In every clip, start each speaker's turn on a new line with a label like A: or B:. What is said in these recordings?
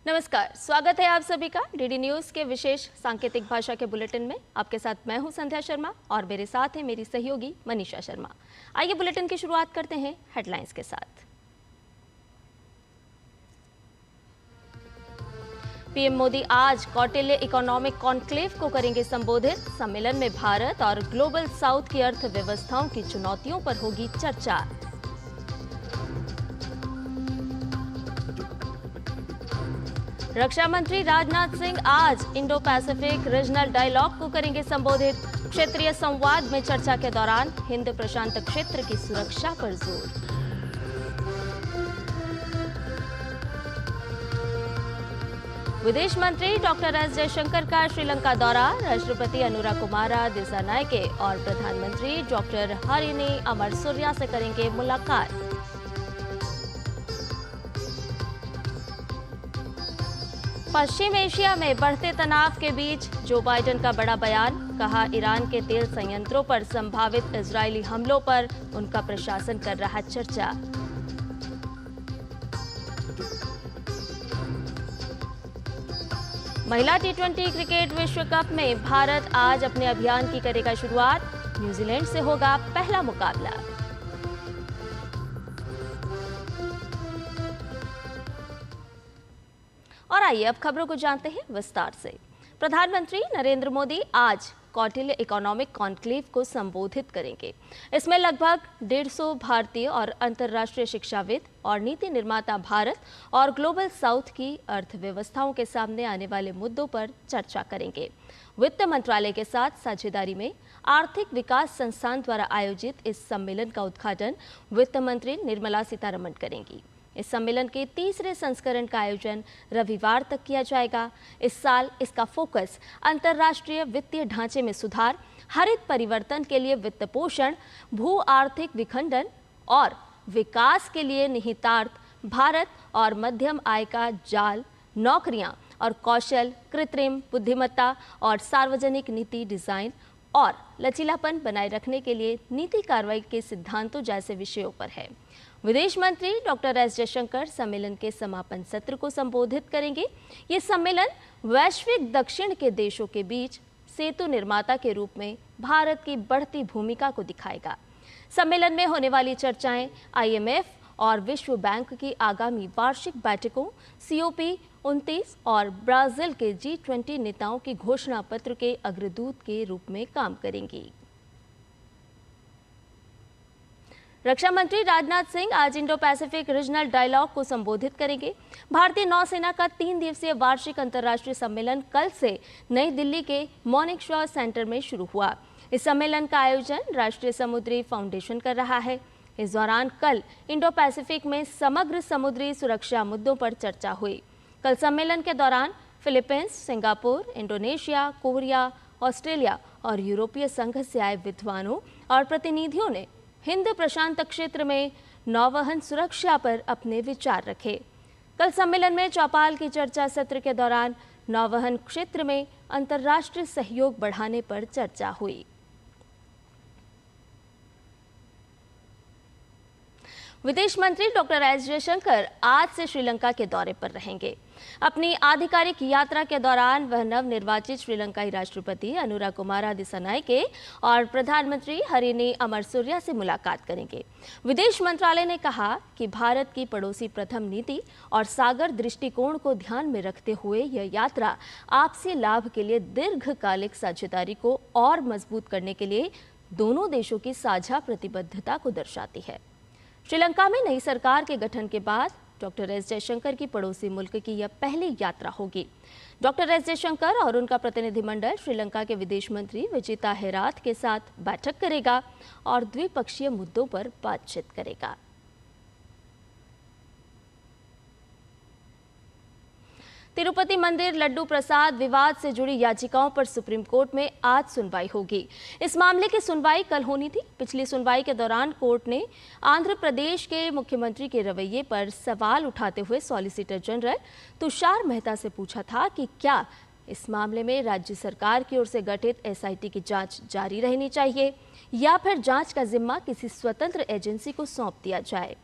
A: नमस्कार, स्वागत है आप सभी का डीडी न्यूज के विशेष सांकेतिक भाषा के बुलेटिन में। आपके साथ मैं हूं संध्या शर्मा और मेरे साथ है मेरी सहयोगी मनीषा शर्मा। आइए बुलेटिन की शुरुआत करते हैं हेडलाइंस के साथ। पीएम मोदी आज कौटिल्य इकोनॉमिक कॉन्क्लेव को करेंगे संबोधित। सम्मेलन में भारत और ग्लोबल साउथ की अर्थव्यवस्थाओं की चुनौतियों पर होगी चर्चा। रक्षा मंत्री राजनाथ सिंह आज इंडो पैसिफिक रीजनल डायलॉग को करेंगे संबोधित। क्षेत्रीय संवाद में चर्चा के दौरान हिंद प्रशांत क्षेत्र की सुरक्षा पर जोर। विदेश मंत्री डॉक्टर एस जयशंकर का श्रीलंका दौरा। राष्ट्रपति अनुराकुमारा दिसानायके और प्रधानमंत्री डॉक्टर हरिनी अमरसूरिया से करेंगे मुलाकात। पश्चिम एशिया में बढ़ते तनाव के बीच जो बाइडेन का बड़ा बयान। कहा, ईरान के तेल संयंत्रों पर संभावित इजरायली हमलों पर उनका प्रशासन कर रहा चर्चा। महिला टी20 क्रिकेट विश्व कप में भारत आज अपने अभियान की करेगा शुरुआत। न्यूजीलैंड से होगा पहला मुकाबला। और आइए अब खबरों को जानते हैं विस्तार से। प्रधानमंत्री नरेंद्र मोदी आज कौटिल्य इकोनॉमिक कॉन्क्लेव को संबोधित करेंगे। इसमें लगभग 150 भारतीय और अंतर्राष्ट्रीय शिक्षाविद और नीति निर्माता भारत और ग्लोबल साउथ की अर्थव्यवस्थाओं के सामने आने वाले मुद्दों पर चर्चा करेंगे। वित्त मंत्रालय के साथ साझेदारी में आर्थिक विकास संस्थान द्वारा आयोजित इस सम्मेलन का उद्घाटन वित्त मंत्री निर्मला सीतारमण करेंगी। इस सम्मेलन के तीसरे संस्करण का आयोजन रविवार तक किया जाएगा। इस साल इसका फोकस अंतर्राष्ट्रीय वित्तीय ढांचे में सुधार, हरित परिवर्तन के लिए वित्त पोषण, भू आर्थिक विखंडन और विकास के लिए निहितार्थ, भारत और मध्यम आय का जाल, नौकरियां और कौशल, कृत्रिम बुद्धिमत्ता और सार्वजनिक नीति डिजाइन और लचीलापन बनाए रखने के लिए नीति कार्रवाई के सिद्धांतों जैसे विषयों पर है। विदेश मंत्री डॉक्टर एस जयशंकर सम्मेलन के समापन सत्र को संबोधित करेंगे। ये सम्मेलन वैश्विक दक्षिण के देशों के बीच सेतु निर्माता के रूप में भारत की बढ़ती भूमिका को दिखाएगा। सम्मेलन में होने वाली चर्चाएं IMF और विश्व बैंक की आगामी वार्षिक बैठकों, COP29 और ब्राजील के G20 नेताओं की घोषणा पत्र के अग्रदूत के रूप में काम करेंगी। रक्षा मंत्री राजनाथ सिंह आज इंडो पैसिफिक रीजनल डायलॉग को संबोधित करेंगे। भारतीय नौसेना का 3 दिवसीय वार्षिक अंतर्राष्ट्रीय सम्मेलन कल से नई दिल्ली के मॉनिकशॉ सेंटर में शुरू हुआ। इस सम्मेलन का आयोजन राष्ट्रीय समुद्री फाउंडेशन कर रहा है। इस दौरान कल इंडो पैसिफिक में समग्र समुद्री सुरक्षा मुद्दों पर चर्चा हुई। कल सम्मेलन के दौरान Philippines, Singapore, Indonesia, Korea, Australia और यूरोपीय संघ से आए विद्वानों और प्रतिनिधियों ने हिंद प्रशांत क्षेत्र में नौवहन सुरक्षा पर अपने विचार रखे। कल सम्मेलन में चौपाल की चर्चा सत्र के दौरान नौवहन क्षेत्र में अंतर्राष्ट्रीय सहयोग बढ़ाने पर चर्चा हुई। विदेश मंत्री डॉक्टर एस जयशंकर आज से श्रीलंका के दौरे पर रहेंगे। अपनी आधिकारिक यात्रा के दौरान वह नवनिर्वाचित श्रीलंकाई राष्ट्रपति अनुराकुमारा दिसानायके और प्रधानमंत्री हरिनी अमरसूरिया से मुलाकात करेंगे। विदेश मंत्रालय ने कहा कि भारत की पड़ोसी प्रथम नीति और सागर दृष्टिकोण को ध्यान में रखते हुए यह यात्रा आपसी लाभ के लिए दीर्घकालिक साझेदारी को और मजबूत करने के लिए दोनों देशों की साझा प्रतिबद्धता को दर्शाती है। श्रीलंका में नई सरकार के गठन के बाद डॉक्टर एस जयशंकर की पड़ोसी मुल्क की यह पहली यात्रा होगी। डॉक्टर एस जयशंकर और उनका प्रतिनिधिमंडल श्रीलंका के विदेश मंत्री विजिता हेराथ के साथ बैठक करेगा और द्विपक्षीय मुद्दों पर बातचीत करेगा। तिरुपति मंदिर लड्डू प्रसाद विवाद से जुड़ी याचिकाओं पर सुप्रीम कोर्ट में आज सुनवाई होगी। इस मामले की सुनवाई कल होनी थी। पिछली सुनवाई के दौरान कोर्ट ने आंध्र प्रदेश के मुख्यमंत्री के रवैये पर सवाल उठाते हुए सॉलिसिटर जनरल तुषार मेहता से पूछा था कि क्या इस मामले में राज्य सरकार की ओर से गठित SIT की जांच जारी रहनी चाहिए या फिर जांच का जिम्मा किसी स्वतंत्र एजेंसी को सौंप दिया जाए।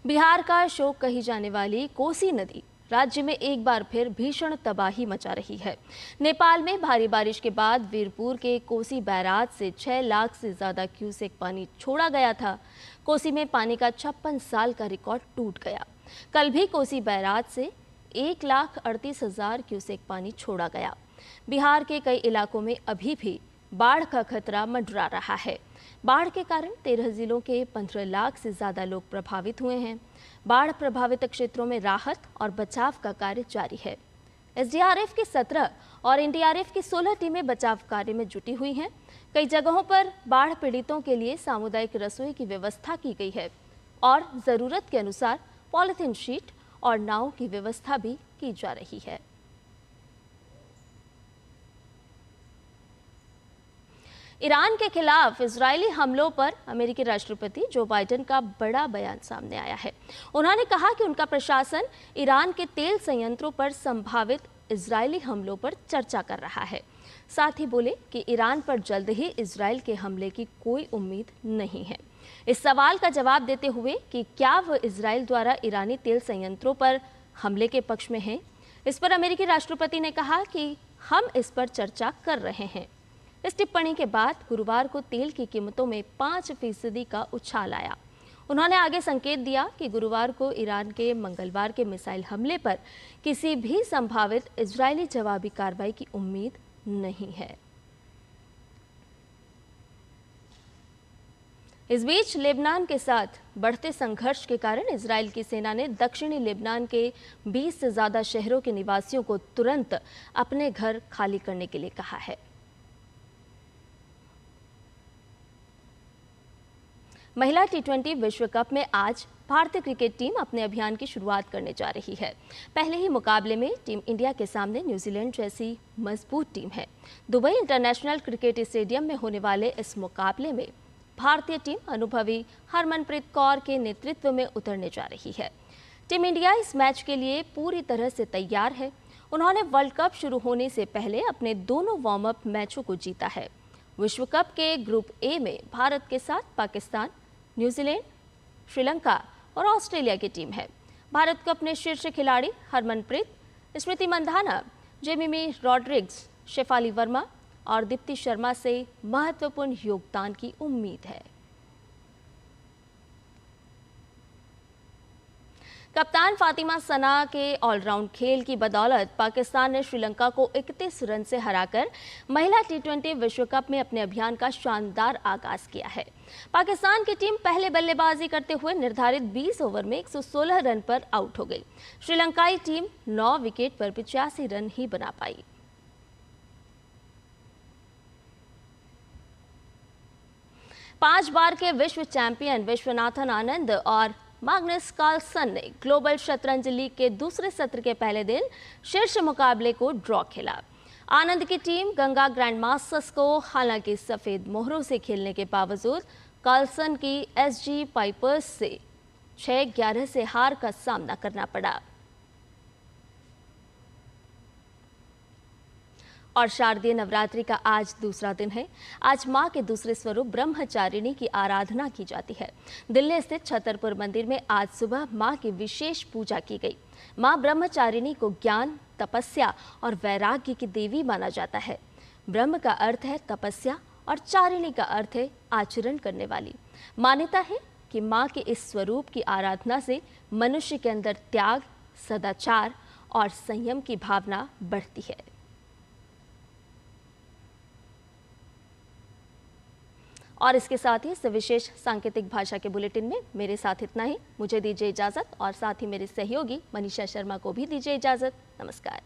A: बिहार का शोक कही जाने वाली कोसी नदी राज्य में एक बार फिर भीषण तबाही मचा रही है। नेपाल में भारी बारिश के बाद वीरपुर के कोसी बैराज से 6 लाख से ज्यादा क्यूसेक पानी छोड़ा गया था। कोसी में पानी का 56 साल का रिकॉर्ड टूट गया। कल भी कोसी बैराज से 1,38,000 क्यूसेक पानी छोड़ा गया। बिहार के कई इलाकों में अभी भी बाढ़ का खतरा मंडरा रहा है। बाढ़ के कारण 13 जिलों के 15 लाख से ज्यादा लोग प्रभावित हुए हैं। बाढ़ प्रभावित क्षेत्रों में राहत और बचाव का कार्य जारी है। एसडीआरएफ की 17 और एनडीआरएफ की 16 टीमें बचाव कार्य में जुटी हुई हैं। कई जगहों पर बाढ़ पीड़ितों के लिए सामुदायिक रसोई की व्यवस्था की गई है और जरूरत के अनुसार पॉलिथीन शीट और नाव की व्यवस्था भी की जा रही है। ईरान के खिलाफ इजरायली हमलों पर अमेरिकी राष्ट्रपति जो बाइडेन का बड़ा बयान सामने आया है। उन्होंने कहा कि उनका प्रशासन ईरान के तेल संयंत्रों पर संभावित इजरायली हमलों पर चर्चा कर रहा है। साथ ही बोले कि ईरान पर जल्द ही इजरायल के हमले की कोई उम्मीद नहीं है। इस सवाल का जवाब देते हुए कि क्या वह इजरायल द्वारा ईरानी तेल संयंत्रों पर हमले के पक्ष में है, इस पर अमेरिकी राष्ट्रपति ने कहा कि हम इस पर चर्चा कर रहे हैं। इस टिप्पणी के बाद गुरुवार को तेल की कीमतों में 5% का उछाल आया। उन्होंने आगे संकेत दिया कि गुरुवार को ईरान के मंगलवार के मिसाइल हमले पर किसी भी संभावित इजरायली जवाबी कार्रवाई की उम्मीद नहीं है। इस बीच लेबनान के साथ बढ़ते संघर्ष के कारण इजरायल की सेना ने दक्षिणी लेबनान के 20 से ज्यादा शहरों के निवासियों को तुरंत अपने घर खाली करने के लिए कहा है। महिला टी20 विश्व कप में आज भारतीय क्रिकेट टीम अपने अभियान की शुरुआत करने जा रही है। पहले ही मुकाबले में टीम इंडिया के सामने न्यूजीलैंड जैसी मजबूत टीम है। दुबई इंटरनेशनल क्रिकेट स्टेडियम में होने वाले इस मुकाबले में भारतीय टीम अनुभवी हरमनप्रीत कौर के नेतृत्व में उतरने जा रही है। टीम इंडिया इस मैच के लिए पूरी तरह से तैयार है। उन्होंने वर्ल्ड कप शुरू होने से पहले अपने दोनों वार्म अप मैचों को जीता है। विश्व कप के ग्रुप ए में भारत के साथ पाकिस्तान, न्यूजीलैंड, श्रीलंका और ऑस्ट्रेलिया की टीम है। भारत को अपने शीर्ष खिलाड़ी हरमनप्रीत, स्मृति मंधाना, जेमिमी रॉड्रिग्स, शेफाली वर्मा और दीप्ति शर्मा से महत्वपूर्ण योगदान की उम्मीद है। कप्तान फातिमा सना के ऑलराउंड खेल की बदौलत पाकिस्तान ने श्रीलंका को 31 रन से हराकर महिला टी20 विश्व कप में अपने अभियान का शानदार आगाज किया है। पाकिस्तान की टीम पहले बल्लेबाजी करते हुए निर्धारित 20 ओवर में 116 रन पर आउट हो गई। श्रीलंकाई टीम 9 विकेट पर 85 रन ही बना पाई। पांच बार के विश्व चैंपियन विश्वनाथन आनंद और मैग्नस कार्लसन ने ग्लोबल शतरंज लीग के दूसरे सत्र के पहले दिन शीर्ष मुकाबले को ड्रॉ खेला। आनंद की टीम गंगा ग्रैंड मास्टर्स को हालांकि सफेद मोहरों से खेलने के बावजूद कार्लसन की एसजी पाइपर्स से 6-11 से हार का सामना करना पड़ा। और शारदीय नवरात्रि का आज दूसरा दिन है। आज मां के दूसरे स्वरूप ब्रह्मचारिणी की आराधना की जाती है। दिल्ली स्थित छतरपुर मंदिर में आज सुबह मां की विशेष पूजा की गई। मां ब्रह्मचारिणी को ज्ञान, तपस्या और वैराग्य की देवी माना जाता है। ब्रह्म का अर्थ है तपस्या और चारिणी का अर्थ है आचरण करने वाली। मान्यता है कि मां के इस स्वरूप की आराधना से मनुष्य के अंदर त्याग, सदाचार और संयम की भावना बढ़ती है। और इसके साथ ही इस विशेष सांकेतिक भाषा के बुलेटिन में मेरे साथ इतना ही। मुझे दीजिए इजाजत और साथ ही मेरे सहयोगी मनीषा शर्मा को भी दीजिए इजाजत। नमस्कार।